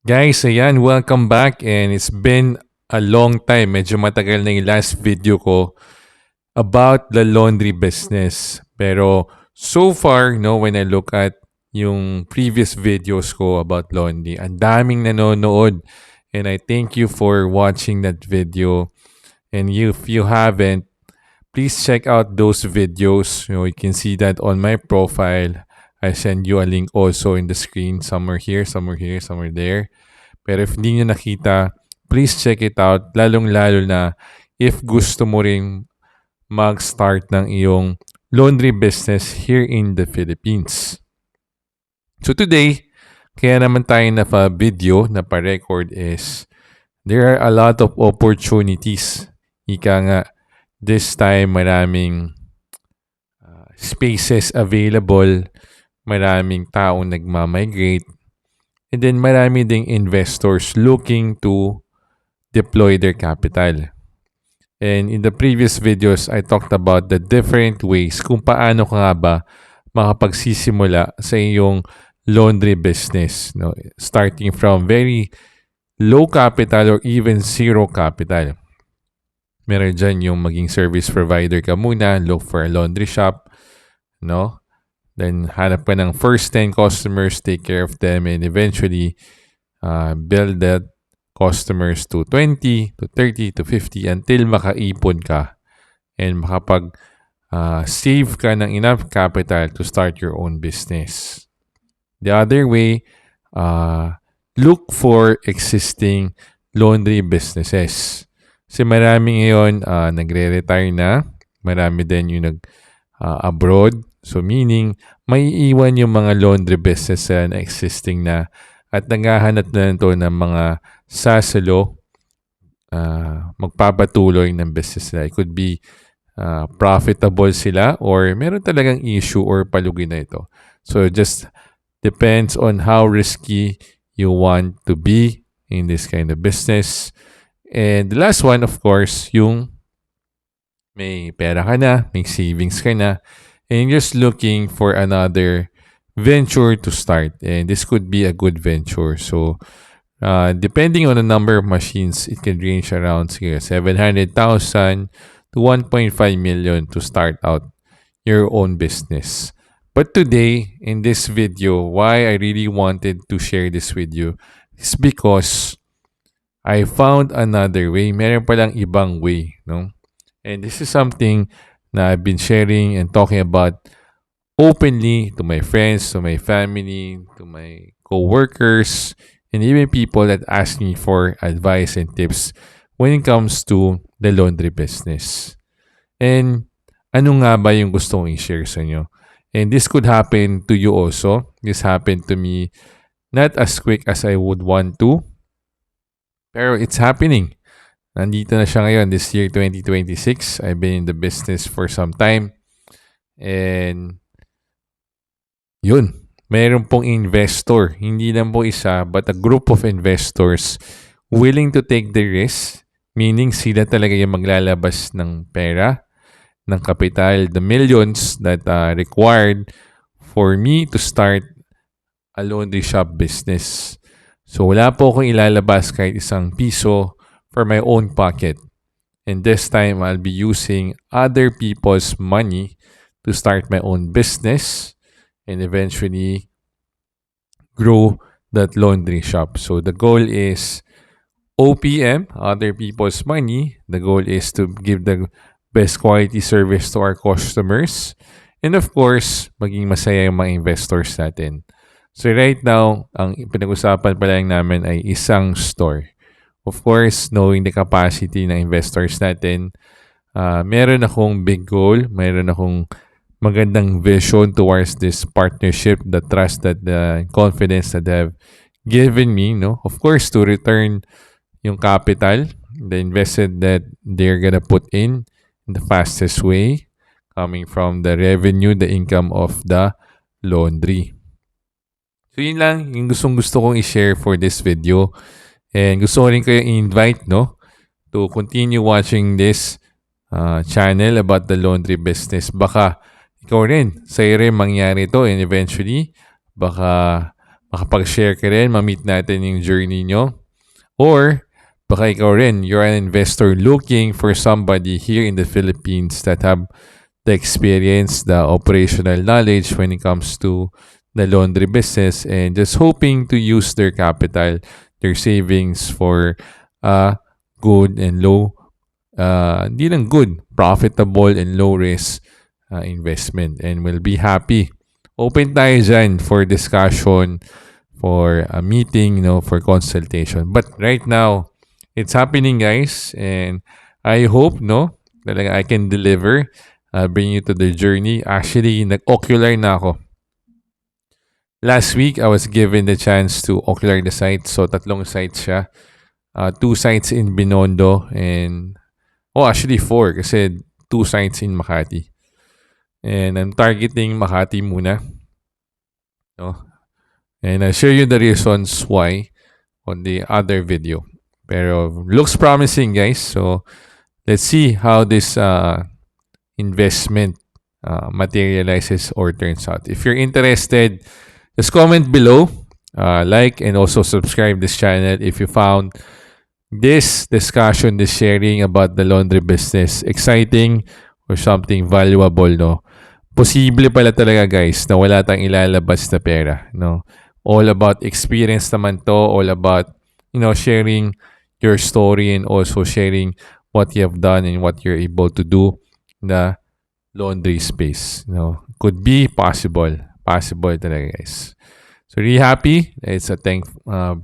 Guys, ayan, welcome back and it's been a long time. Medyo matagal na yung last video ko about the laundry business. Pero so far, when I look at yung previous videos ko about laundry, ang daming nanonood. And I thank you for watching that video. And if you haven't, please check out those videos. You can see that on my profile. I send you a link also in the screen, somewhere here, somewhere here, somewhere there. Pero if hindi nyo nakita, please check it out. Lalong-lalo na if gusto mo ring mag-start ng iyong laundry business here in the Philippines. So today, kaya naman tayo na-video, na-record is there are a lot of opportunities. Ika nga, this time maraming spaces available, maraming taong nagmamigrate, and then marami ding investors looking to deploy their capital. And in the previous videos, I talked about the different ways kung paano ka nga ba makapagsisimula sa iyong laundry business. No? Starting from very low capital or even zero capital. Meron dyan yung maging service provider ka muna, look for a laundry shop, no? Then hanap ka ng first 10 customers, take care of them, and eventually build that customers to 20, to 30, to 50 until makaipon ka and save ka ng enough capital to start your own business. The other way, look for existing laundry businesses. Kasi marami ngayon nagre-retire na, marami din yung abroad. So meaning, may iwan yung mga laundry business na existing na at naghahanap na ito ng mga sasalo magpapatuloy ng business nila. It could be profitable sila or meron talagang issue or palugi na ito. So just depends on how risky you want to be in this kind of business. And the last one, of course, yung may pera ka na, may savings ka na, and you're just looking for another venture to start. And this could be a good venture. So, depending on the number of machines, it can range around 700,000 to 1.5 million to start out your own business. But today, in this video, why I really wanted to share this with you is because I found another way. Meron palang ibang way, no? And this is something na I've been sharing and talking about openly to my friends, to my family, to my co-workers, and even people that ask me for advice and tips when it comes to the laundry business. And ano nga ba yung gusto kong i-share sa inyo? And this could happen to you also. This happened to me not as quick as I would want to. Pero it's happening. Nandito na siya ngayon this year 2026. I've been in the business for some time. And yun, mayroon pong investor. Hindi lang po isa, but a group of investors willing to take the risk. Meaning sila talaga yung maglalabas ng pera, ng kapital, the millions that are required for me to start a laundry shop business. So wala po akong ilalabas kahit isang piso for my own pocket. And this time, I'll be using other people's money to start my own business and eventually grow that laundry shop. So the goal is OPM, other people's money. The goal is to give the best quality service to our customers. And of course, maging masaya yung mga investors natin. So right now, ang pinag-usapan pa lang namin ay isang store. Of course, knowing the capacity ng investors natin, meron akong big goal, meron akong magandang vision towards this partnership, the trust, that the confidence that they have given me, no? Of course, to return yung capital, the investment that they're gonna put in the fastest way, coming from the revenue, the income of the laundry. So yun lang yung gusto kong i-share for this video. And gusto ko rin kayo i-invite, no, to continue watching this channel about the laundry business. Baka ikaw rin, sa'yo rin mangyari ito and eventually, baka makapag-share ka rin, ma-meet natin yung journey nyo. Or, baka ikaw rin, you're an investor looking for somebody here in the Philippines that have the experience, the operational knowledge when it comes to the laundry business and just hoping to use their capital, their savings for good and low, hindi lang good, profitable and low risk investment. And we'll be happy. Open tayo dyan for discussion, for a meeting, for consultation. But right now, it's happening, guys. And I hope, talaga I can deliver, bring you to the journey. Actually, nag-ocular na ako. Last week, I was given the chance to ocular the site. So, 3 sites siya. 2 sites in Binondo and, actually 4 kasi 2 sites in Makati. And I'm targeting Makati muna. No? And I'll share you the reasons why on the other video. Pero looks promising, guys. So, let's see how this investment materializes or turns out. If you're interested, just comment below, like, and also subscribe this channel if you found this discussion, this sharing about the laundry business exciting or something valuable, no? Posible pala talaga, guys, na wala tayong ilalabas na pera, no? All about experience naman to, all about, sharing your story and also sharing what you have done and what you're able to do in the laundry space. Could be possible. Possible talaga, guys. So really happy. It's a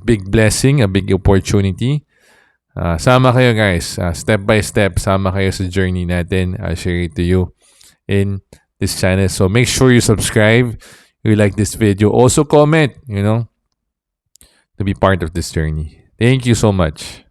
big blessing, a big opportunity. Sama kayo, guys. Step by step, sama kayo sa journey natin. I'll share it to you in this channel. So make sure you subscribe. If you like this video. Also comment, to be part of this journey. Thank you so much.